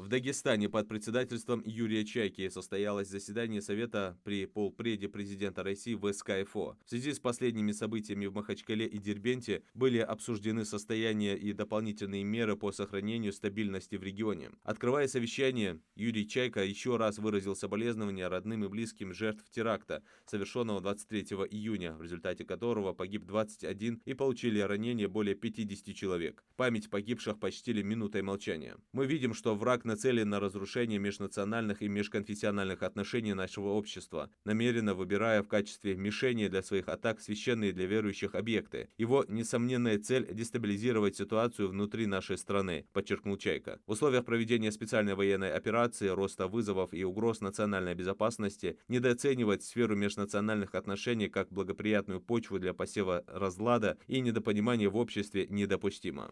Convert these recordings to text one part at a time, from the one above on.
В Дагестане под председательством Юрия Чайки состоялось заседание Совета при полпреде президента России в СКФО. В связи с последними событиями в Махачкале и Дербенте были обсуждены состояние и дополнительные меры по сохранению стабильности в регионе. Открывая совещание, Юрий Чайка еще раз выразил соболезнования родным и близким жертв теракта, совершенного 23 июня, в результате которого погиб 21 и получили ранения более 50 человек. Память погибших почтили минутой молчания. Мы видим, что враг нацелен на разрушение межнациональных и межконфессиональных отношений нашего общества, намеренно выбирая в качестве мишени для своих атак священные для верующих объекты. Его несомненная цель – дестабилизировать ситуацию внутри нашей страны, подчеркнул Чайка. В условиях проведения специальной военной операции, роста вызовов и угроз национальной безопасности недооценивать сферу межнациональных отношений как благоприятную почву для посева разлада и недопонимания в обществе недопустимо.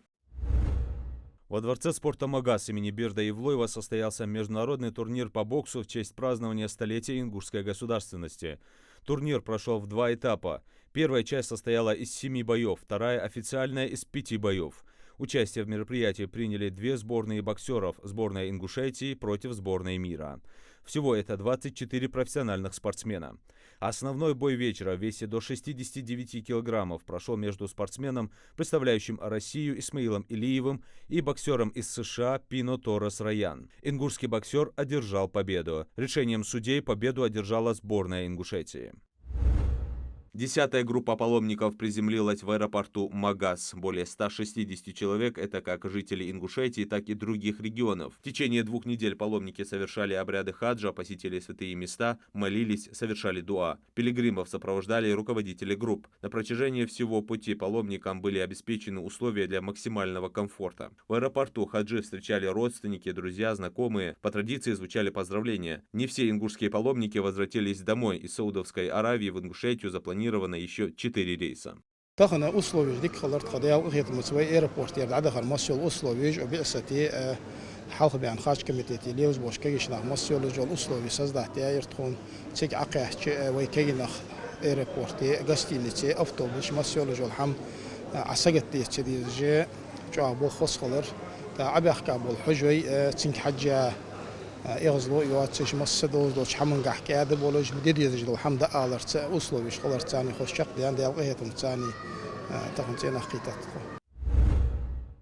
Во Дворце спорта МАГАС имени Берда Евлоева состоялся международный турнир по боксу в честь празднования столетия ингушской государственности. Турнир прошел в два этапа. Первая часть состояла из 7 боев, вторая официальная из 5 боев. Участие в мероприятии приняли две сборные боксеров, сборная Ингушетии против сборной мира. Всего это 24 профессиональных спортсмена. Основной бой вечера в весе до 69 килограммов прошел между спортсменом, представляющим Россию Исмаилом Илиевым, и боксером из США Пино Торрес Раян. Ингушский боксер одержал победу. Решением судей победу одержала сборная Ингушетии. 10-я группа паломников приземлилась в аэропорту МАГАС. Более 160 человек – это как жители Ингушетии, так и других регионов. В течение 2 недель паломники совершали обряды хаджа, посетили святые места, молились, совершали дуа. Пилигримов сопровождали руководители групп. На протяжении всего пути паломникам были обеспечены условия для максимального комфорта. В аэропорту хаджи встречали родственники, друзья, знакомые. По традиции звучали поздравления. Не все ингушские паломники возвратились домой. Из Саудовской Аравии в Ингушетию запланировано еще 4 рейса. دخلنا أوسلو ديك خلرت قضية وغيت متسوي إيربورت يبدأ دخل مصيول أوسلو ويج وبئستي حلقة بيان خارج كميتي ليوز بوش كيش نخ مصيول جول أوسلو بيسازدحتي يرتخون تيك عقيح ويكي نخ إيربورتي قستينيتي أفتوبش مصيول جول حم عسقتي تشدي جي جو أبو خص خلر عبي أحكي أبو الحجوي تينك حجة يغزلو يواتش مصدوز دوش حمن قحكي هذا بولوج بديد يزجلو حمد آلرت أوسلو بيش خلر تاني خوش شق ديان ديال غيتم تاني تخنتين أخيتات.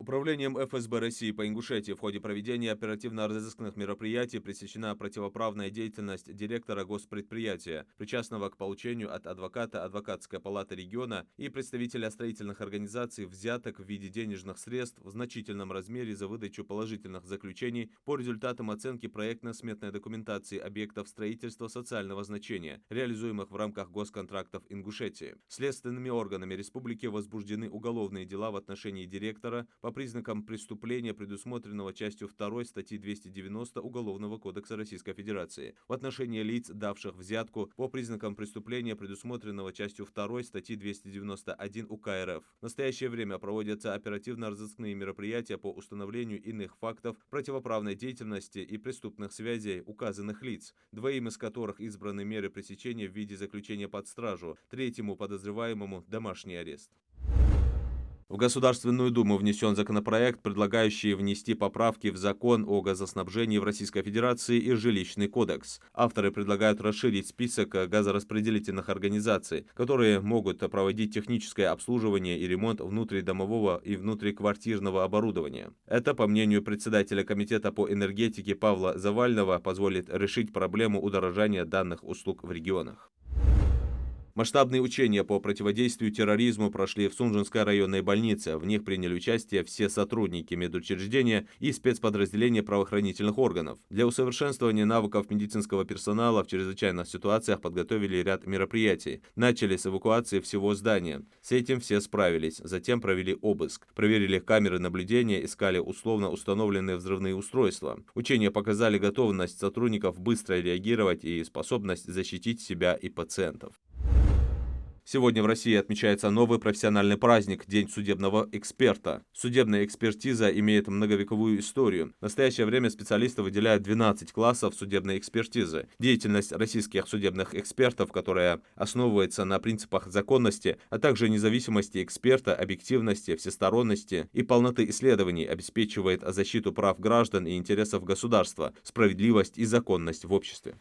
Управлением ФСБ России по Ингушетии в ходе проведения оперативно-розыскных мероприятий пресечена противоправная деятельность директора госпредприятия, причастного к получению от адвоката Адвокатской палаты региона и представителя строительных организаций взяток в виде денежных средств в значительном размере за выдачу положительных заключений по результатам оценки проектно-сметной документации объектов строительства социального значения, реализуемых в рамках госконтрактов Ингушетии. Следственными органами республики возбуждены уголовные дела в отношении директора по признакам преступления, предусмотренного частью 2 статьи 290 Уголовного кодекса Российской Федерации, в отношении лиц, давших взятку, по признакам преступления, предусмотренного частью 2 статьи 291 УК РФ. В настоящее время проводятся оперативно-розыскные мероприятия по установлению иных фактов противоправной деятельности и преступных связей указанных лиц, 2 из которых избраны меры пресечения в виде заключения под стражу, 3-му подозреваемому домашний арест. В Государственную Думу внесен законопроект, предлагающий внести поправки в закон о газоснабжении в Российской Федерации и жилищный кодекс. Авторы предлагают расширить список газораспределительных организаций, которые могут проводить техническое обслуживание и ремонт внутридомового и внутриквартирного оборудования. Это, по мнению председателя Комитета по энергетике Павла Завального, позволит решить проблему удорожания данных услуг в регионах. Масштабные учения по противодействию терроризму прошли в Сунжинской районной больнице. В них приняли участие все сотрудники медучреждения и спецподразделения правоохранительных органов. Для усовершенствования навыков медицинского персонала в чрезвычайных ситуациях подготовили ряд мероприятий. Начали с эвакуации всего здания. С этим все справились. Затем провели обыск. Проверили камеры наблюдения, искали условно установленные взрывные устройства. Учения показали готовность сотрудников быстро реагировать и способность защитить себя и пациентов. Сегодня в России отмечается новый профессиональный праздник – День судебного эксперта. Судебная экспертиза имеет многовековую историю. В настоящее время специалисты выделяют 12 классов судебной экспертизы. Деятельность российских судебных экспертов, которая основывается на принципах законности, а также независимости эксперта, объективности, всесторонности и полноты исследований, обеспечивает защиту прав граждан и интересов государства, справедливость и законность в обществе.